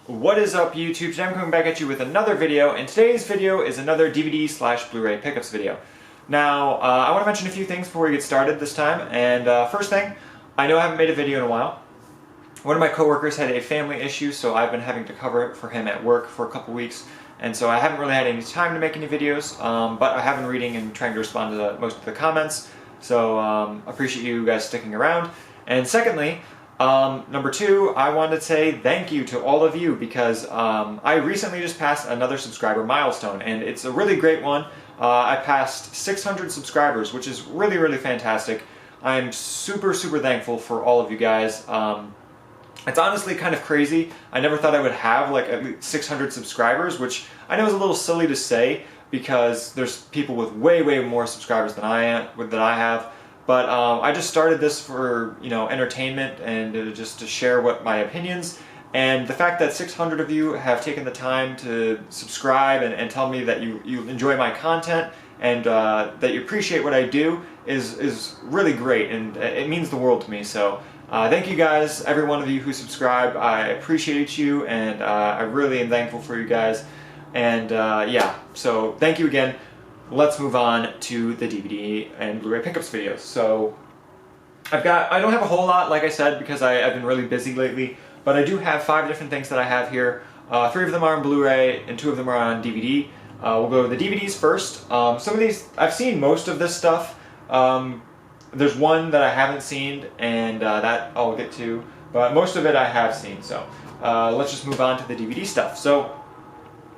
What is up, YouTube? Today I'm coming back at you with another video, and today's video is another DVD/Blu-ray pickups video. Now, I want to mention a few things before we get started this time, and first thing, I know I haven't made a video in a while. One of my coworkers had a family issue, so I've been having to cover it for him at work for a couple weeks, and so I haven't really had any time to make any videos, but I have been reading and trying to respond to most of the comments, so appreciate you guys sticking around. And secondly, number two, I wanted to say thank you to all of you because I recently just passed another subscriber milestone, and it's a really great one. I passed 600 subscribers, which is really, really fantastic. I'm super, super thankful for all of you guys. It's honestly kind of crazy. I never thought I would have like at least 600 subscribers, which I know is a little silly to say because there's people with way, way more subscribers than I have. But I just started this for, entertainment and just to share my opinions. And the fact that 600 of you have taken the time to subscribe and tell me that you enjoy my content and that you appreciate what I do is really great, and it means the world to me. So thank you guys, every one of you who subscribe. I appreciate you, and I really am thankful for you guys. And yeah, so thank you again. Let's move on to the DVD and Blu-ray pickups videos. So I don't have a whole lot, like I said, because I've been really busy lately, but I do have 5 different things that I have here. 3 of them are on Blu-ray and 2 of them are on DVD. We'll go to the DVDs first. Some of these, I've seen most of this stuff. There's one that I haven't seen, and that I'll get to, but most of it I have seen. So let's just move on to the DVD stuff. So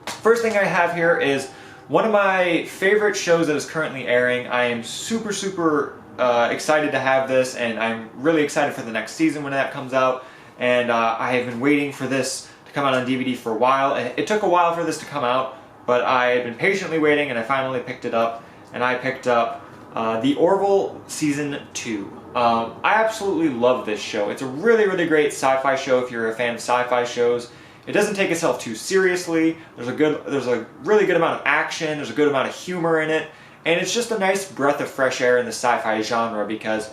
first thing I have here is one of my favorite shows that is currently airing. I am super, super excited to have this, and I'm really excited for the next season when that comes out. And I have been waiting for this to come out on DVD for a while. It took a while for this to come out, but I had been patiently waiting, and I finally picked it up. And I picked up The Orville Season 2. I absolutely love this show. It's a really, really great sci-fi show if you're a fan of sci-fi shows. It doesn't take itself too seriously. There's a really good amount of action. There's a good amount of humor in it, and it's just a nice breath of fresh air in the sci-fi genre because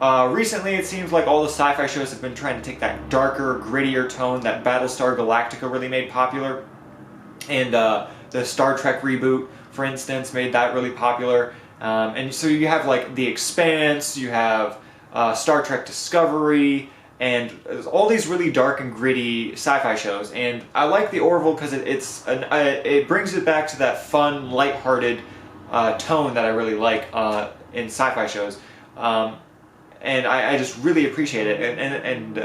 recently it seems like all the sci-fi shows have been trying to take that darker, grittier tone that Battlestar Galactica really made popular, and the Star Trek reboot, for instance, made that really popular. And so you have like The Expanse, you have Star Trek Discovery, and all these really dark and gritty sci-fi shows. And I like The Orville because it brings it back to that fun, lighthearted tone that I really like in sci-fi shows. And I just really appreciate it, and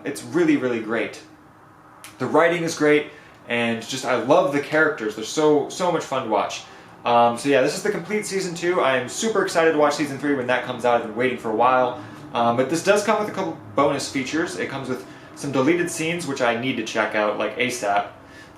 it's really, really great. The writing is great, and just I love the characters. They're so much fun to watch. So yeah, this is the complete Season 2. I am super excited to watch Season 3 when that comes out. I've been waiting for a while. But this does come with a couple bonus features. It comes with some deleted scenes, which I need to check out like ASAP.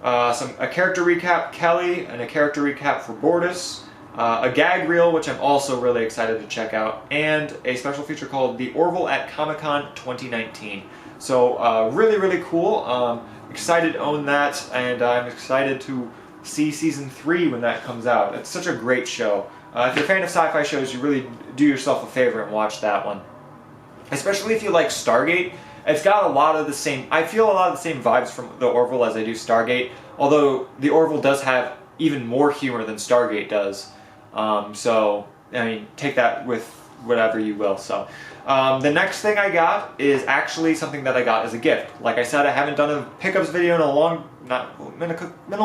A character recap, Kelly, and a character recap for Bortus. A gag reel, which I'm also really excited to check out, and a special feature called The Orville at Comic-Con 2019. So really, really cool. Excited to own that, and I'm excited to see Season 3 when that comes out. It's such a great show. If you're a fan of sci-fi shows, you really do yourself a favor and watch that one. Especially if you like Stargate. It's got a lot of the same, I feel a lot of the same vibes from The Orville as I do Stargate, although The Orville does have even more humor than Stargate does. So, I mean, take that with whatever you will. So, the next thing I got is actually something that I got as a gift. Like I said, I haven't done a pickups video in a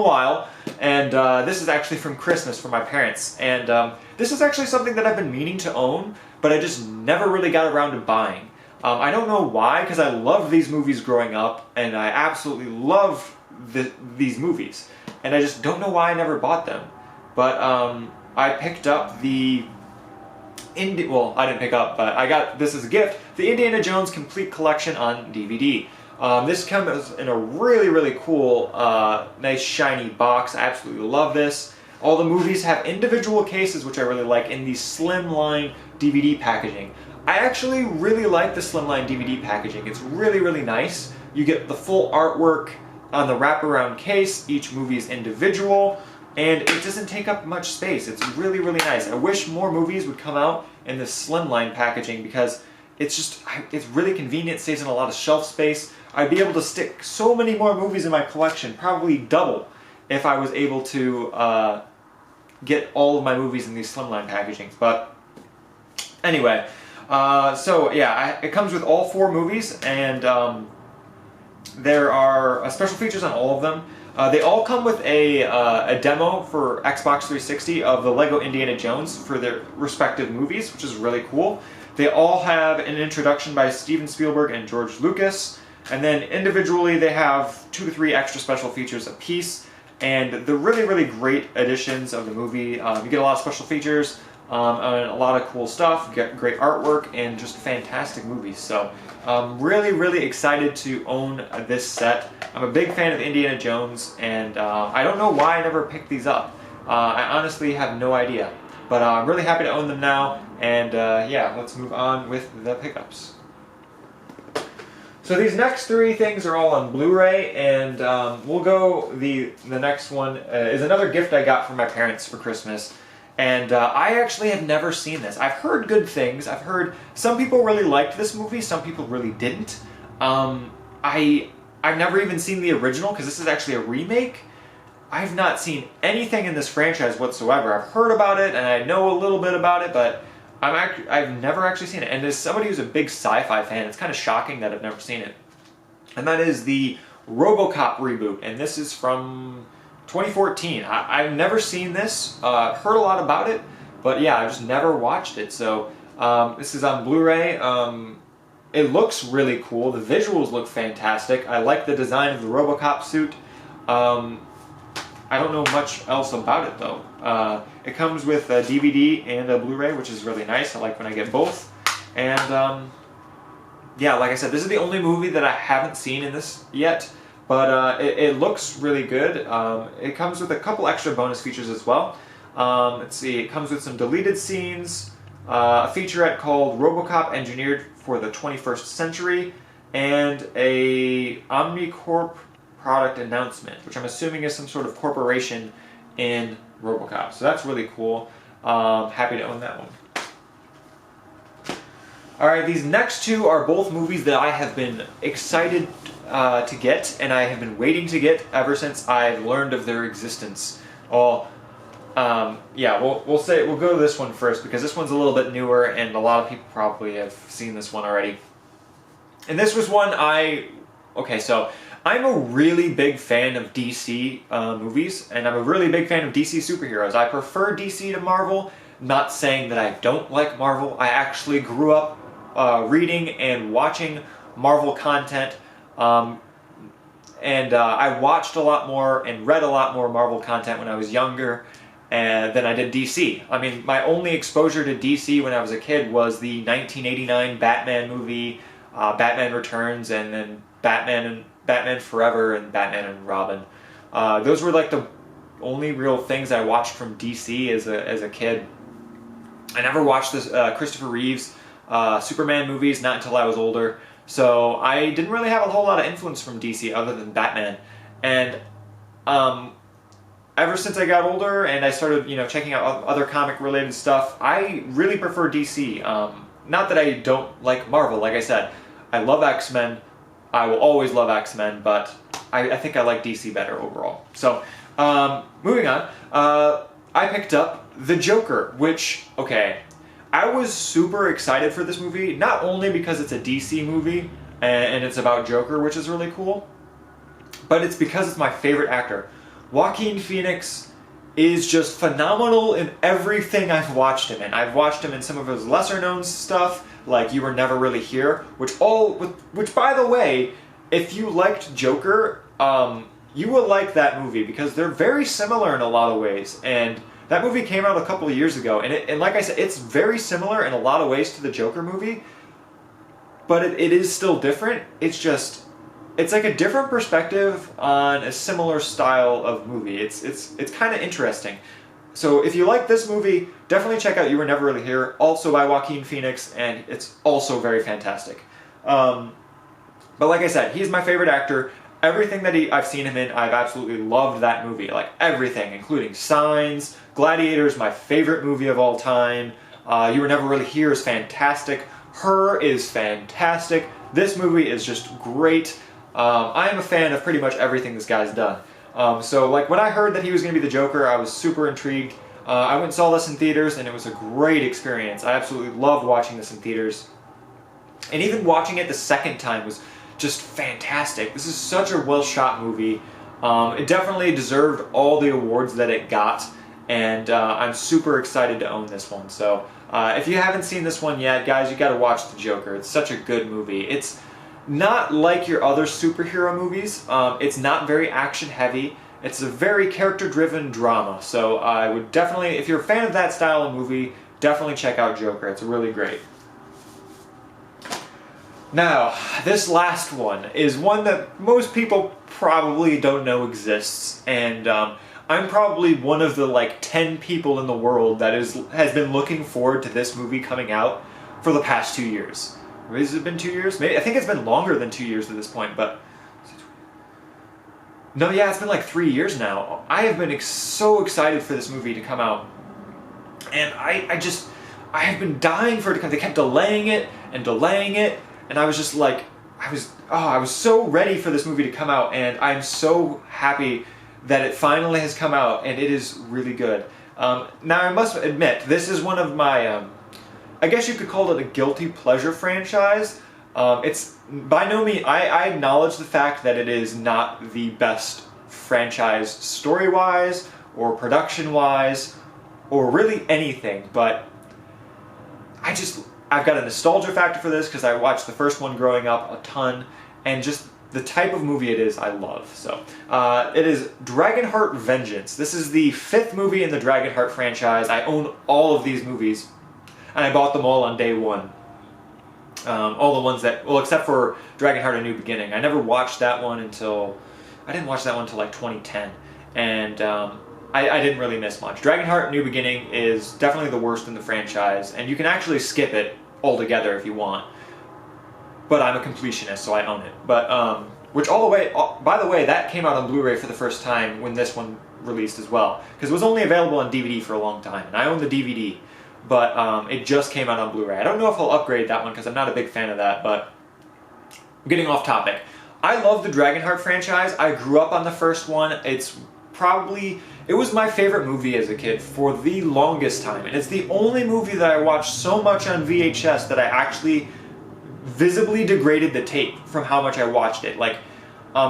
while, and this is actually from Christmas from my parents. And this is actually something that I've been meaning to own, but I just never really got around to buying. I don't know why, because I loved these movies growing up, and I absolutely love these movies, and I just don't know why I never bought them. But I picked up the I didn't pick up, but I got this as a gift, the Indiana Jones Complete Collection on DVD. This comes in a really, really cool, nice shiny box. I absolutely love this. All the movies have individual cases, which I really like, in the slimline DVD packaging. I actually really like the slimline DVD packaging. It's really, really nice. You get the full artwork on the wraparound case. Each movie is individual, and it doesn't take up much space. It's really, really nice. I wish more movies would come out in this slimline packaging because it's really convenient, saves in a lot of shelf space. I'd be able to stick so many more movies in my collection, probably double, if I was able to get all of my movies in these slimline packagings. But anyway, so yeah, it comes with all 4 movies, and there are special features on all of them. They all come with a demo for Xbox 360 of the Lego Indiana Jones for their respective movies, which is really cool. They all have an introduction by Steven Spielberg and George Lucas, and then individually they have 2 to 3 extra special features apiece, and they're really, really great additions of the movie. You get a lot of special features, and a lot of cool stuff, get great artwork, and just fantastic movies. So I'm really, really excited to own this set. I'm a big fan of Indiana Jones, and I don't know why I never picked these up. I honestly have no idea. But I'm really happy to own them now, and yeah, let's move on with the pickups. So these next 3 things are all on Blu-ray, and we'll go, the next one is another gift I got from my parents for Christmas. And I actually have never seen this. I've heard good things. I've heard some people really liked this movie, some people really didn't. I've never even seen the original, because this is actually a remake. I've not seen anything in this franchise whatsoever. I've heard about it, and I know a little bit about it, but I've never actually seen it. And as somebody who's a big sci-fi fan, it's kind of shocking that I've never seen it. And that is the RoboCop reboot, and this is from 2014. I've never seen this, heard a lot about it, but yeah, I've just never watched it. So this is on Blu-ray. It looks really cool. The visuals look fantastic. I like the design of the RoboCop suit. I don't know much else about it though. It comes with a DVD and a Blu-ray, which is really nice. I like when I get both. And yeah, like I said, this is the only movie that I haven't seen in this yet. But it looks really good. It comes with a couple extra bonus features as well. Let's see, it comes with some deleted scenes, a featurette called RoboCop Engineered for the 21st Century, and a Omnicorp product announcement, which I'm assuming is some sort of corporation in RoboCop. So that's really cool. Happy to own that one. Alright, these next 2 are both movies that I have been excited to get, and I have been waiting to get ever since I learned of their existence. Yeah, we'll go to this one first, because this one's a little bit newer, and a lot of people probably have seen this one already. And this was one okay, so I'm a really big fan of DC movies, and I'm a really big fan of DC superheroes. I prefer DC to Marvel. Not saying that I don't like Marvel. I actually grew up reading and watching Marvel content, and I watched a lot more and read a lot more Marvel content when I was younger than I did DC. I mean, my only exposure to DC when I was a kid was the 1989 Batman movie, Batman Returns, and then Batman Forever and Batman and Robin. Those were like the only real things I watched from DC as a kid. I never watched this Christopher Reeves Superman movies, not until I was older. So I didn't really have a whole lot of influence from DC other than Batman. And ever since I got older and I started, checking out other comic-related stuff, I really prefer DC. Not that I don't like Marvel. Like I said, I love X-Men. I will always love X-Men, but I think I like DC better overall. So, moving on, I picked up The Joker, which, okay, I was super excited for this movie, not only because it's a DC movie and it's about Joker, which is really cool, but it's because it's my favorite actor. Joaquin Phoenix is just phenomenal in everything I've watched him in. I've watched him in some of his lesser-known stuff, like You Were Never Really Here, which by the way, if you liked Joker, you will like that movie because they're very similar in a lot of ways. And that movie came out a couple of years ago, and like I said, it's very similar in a lot of ways to the Joker movie, but it is still different. It's like a different perspective on a similar style of movie. It's kind of interesting. So if you like this movie, definitely check out You Were Never Really Here, also by Joaquin Phoenix, and it's also very fantastic. But like I said, he's my favorite actor. Everything that I've seen him in, I've absolutely loved that movie. Like everything, including Signs, Gladiator is my favorite movie of all time. You Were Never Really Here is fantastic. Her is fantastic. This movie is just great. I am a fan of pretty much everything this guy's done. So like when I heard that he was going to be the Joker, I was super intrigued. I went and saw this in theaters, and it was a great experience. I absolutely loved watching this in theaters. And even watching it the second time was just fantastic. This is such a well-shot movie. It definitely deserved all the awards that it got, and I'm super excited to own this one. So if you haven't seen this one yet, guys, you got to watch The Joker. It's such a good movie. It's not like your other superhero movies. It's not very action-heavy. It's a very character-driven drama. So I would definitely, if you're a fan of that style of movie, definitely check out Joker. It's really great. Now, this last one is one that most people probably don't know exists, and I'm probably one of the like 10 people in the world that has been looking forward to this movie coming out for the past 2 years. Has it been 2 years? Maybe, I think it's been longer than 2 years at this point, but no, yeah, it's been like 3 years now. I have been so excited for this movie to come out, and I have been dying for it to come. They kept delaying it and delaying it. And I was just like, I was so ready for this movie to come out, and I'm so happy that it finally has come out, and it is really good. Now, I must admit, this is one of my, I guess you could call it a guilty pleasure franchise. It's by no means, I acknowledge the fact that it is not the best franchise story-wise, or production-wise, or really anything, but I've got a nostalgia factor for this because I watched the first one growing up a ton, and just the type of movie it is, I love. So, it is Dragonheart Vengeance. This is the 5th movie in the Dragonheart franchise. I own all of these movies, and I bought them all on day one. All the ones that, well, except for Dragonheart A New Beginning. I never watched that one until, I didn't watch that one until like 2010, and I didn't really miss much. Dragonheart New Beginning is definitely the worst in the franchise, and you can actually skip it altogether if you want. But I'm a completionist, so I own it. But, by the way, that came out on Blu-ray for the first time when this one released as well. Because it was only available on DVD for a long time, and I own the DVD. But it just came out on Blu-ray. I don't know if I'll upgrade that one because I'm not a big fan of that, but I'm getting off topic. I love the Dragonheart franchise. I grew up on the first one. It was my favorite movie as a kid for the longest time, and it's the only movie that I watched so much on VHS that I actually visibly degraded the tape from how much I watched it. Like,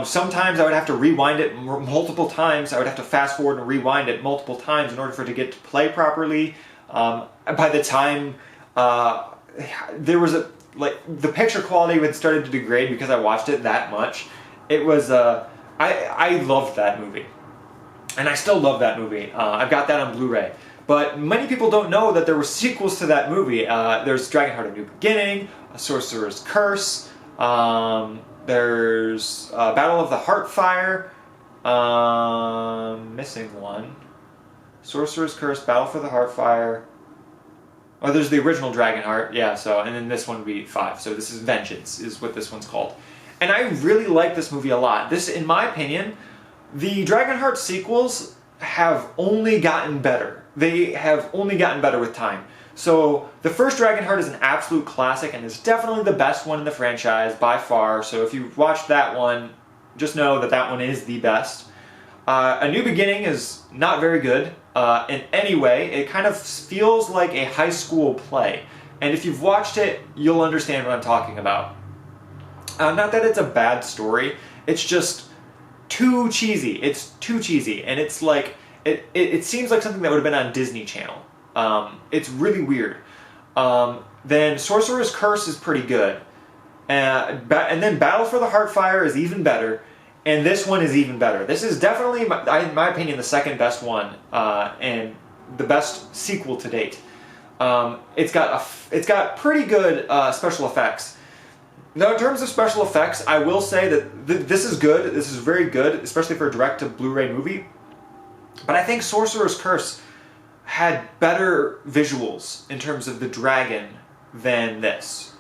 sometimes I would have to rewind it multiple times. I would have to fast forward and rewind it multiple times in order for it to get to play properly. By the time there was the picture quality had started to degrade because I watched it that much. It was I loved that movie. And I still love that movie. I've got that on Blu-ray. But many people don't know that there were sequels to that movie. There's Dragonheart A New Beginning, A Sorcerer's Curse, there's Battle of the Heartfire, missing one. Sorcerer's Curse, Battle for the Heartfire. Oh, there's the original Dragonheart, yeah, so, and then this one would be 5. So this is Vengeance, is what this one's called. And I really like this movie a lot. This, in my opinion, the Dragonheart sequels have only gotten better. They have only gotten better with time. So the first Dragonheart is an absolute classic and is definitely the best one in the franchise by far. So if you've watched that one, just know that that one is the best. A New Beginning is not very good in any way. It kind of feels like a high school play. And if you've watched it, you'll understand what I'm talking about. Not that it's a bad story, it's just too cheesy. It's too cheesy, and it's like it seems like something that would have been on Disney Channel. It's really weird. Then Sorcerer's Curse is pretty good, and then Battle for the Heartfire is even better, and this one is even better. This is definitely, in my opinion, the second best one, and the best sequel to date. It's got pretty good special effects. Now, in terms of special effects, I will say that this is good. This is very good, especially for a direct-to-Blu-ray movie. But I think Sorcerer's Curse had better visuals in terms of the dragon than this.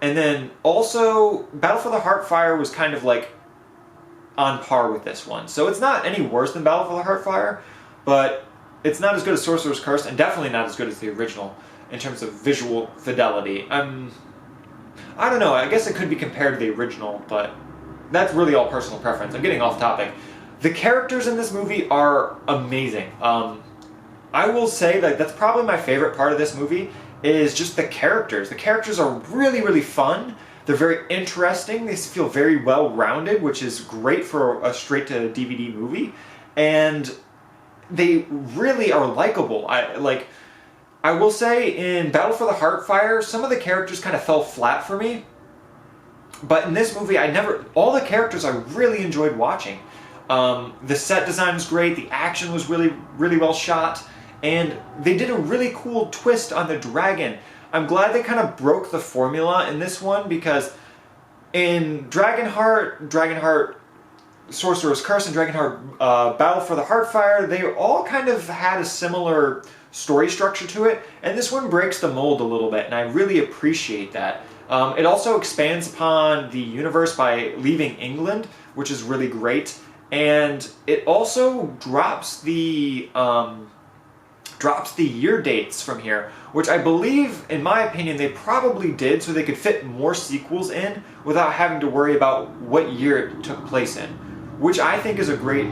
And then also, Battle for the Heartfire was kind of like on par with this one. So it's not any worse than Battle for the Heartfire, but it's not as good as Sorcerer's Curse, and definitely not as good as the original in terms of visual fidelity. I don't know, I guess it could be compared to the original, but that's really all personal preference. I'm getting off topic. The characters in this movie are amazing. I will say that that's probably my favorite part of this movie is just the characters. The characters are really, really fun. They're very interesting. They feel very well-rounded, which is great for a straight-to-DVD movie. And they really are likable. I will say in Battle for the Heartfire, some of the characters kind of fell flat for me. But in this movie, all the characters I really enjoyed watching. The set design was great, the action was really, really well shot, and they did a really cool twist on the dragon. I'm glad they kind of broke the formula in this one, because in Dragonheart Sorcerer's Curse, and Dragonheart Battle for the Heartfire, they all kind of had a similar story structure to it, and this one breaks the mold a little bit, and I really appreciate that. It also expands upon the universe by leaving England, which is really great, and it also drops the year dates from here, which I believe, in my opinion, they probably did so they could fit more sequels in without having to worry about what year it took place in, which I think is a great,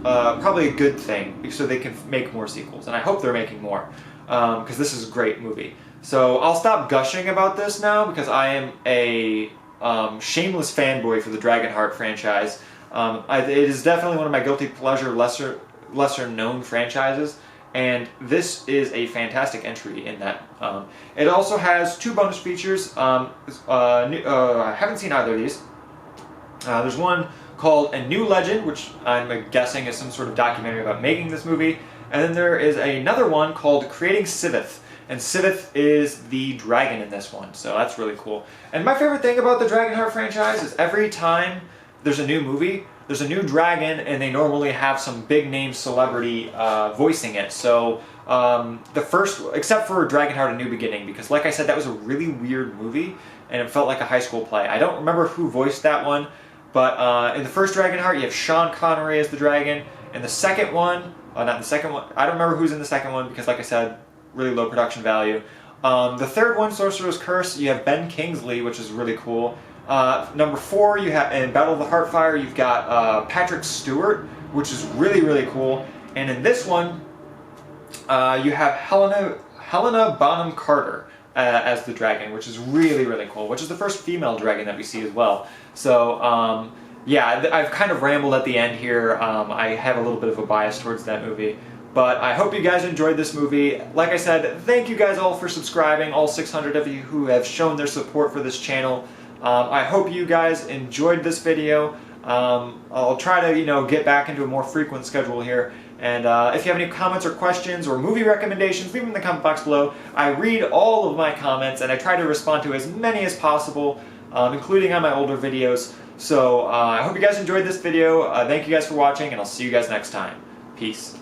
probably a good thing, so they can make more sequels, and I hope they're making more, because this is a great movie. So I'll stop gushing about this now, because I am a shameless fanboy for the Dragonheart franchise. It is definitely one of my guilty pleasure, lesser known franchises, and this is a fantastic entry in that. It also has 2 bonus features. I haven't seen either of these. There's one called A New Legend, which I'm guessing is some sort of documentary about making this movie, and then there is another one called Creating Sivith. And Sivith is the dragon in this one, so that's really cool. And my favorite thing about the Dragonheart franchise is every time there's a new movie, there's a new dragon, and they normally have some big-name celebrity voicing it. So the first, except for Dragonheart: A New Beginning, because like I said, that was a really weird movie, and it felt like a high school play. I don't remember who voiced that one, but in the first Dragonheart, you have Sean Connery as the dragon. In the second one, not the second one, I don't remember who's in the second one, because like I said, really low production value. The third one, Sorcerer's Curse, you have Ben Kingsley, which is really cool. Number 4, you have in Battle of the Heartfire, you've got Patrick Stewart, which is really, really cool. And in this one, you have Helena Bonham Carter as the dragon, which is really, really cool, which is the first female dragon that we see as well. So, yeah, I've kind of rambled at the end here. I have a little bit of a bias towards that movie. But I hope you guys enjoyed this movie. Like I said, thank you guys all for subscribing, all 600 of you who have shown their support for this channel. I hope you guys enjoyed this video. I'll try to, get back into a more frequent schedule here. And if you have any comments or questions or movie recommendations, leave them in the comment box below. I read all of my comments, and I try to respond to as many as possible, including on my older videos. So I hope you guys enjoyed this video. Thank you guys for watching, and I'll see you guys next time. Peace.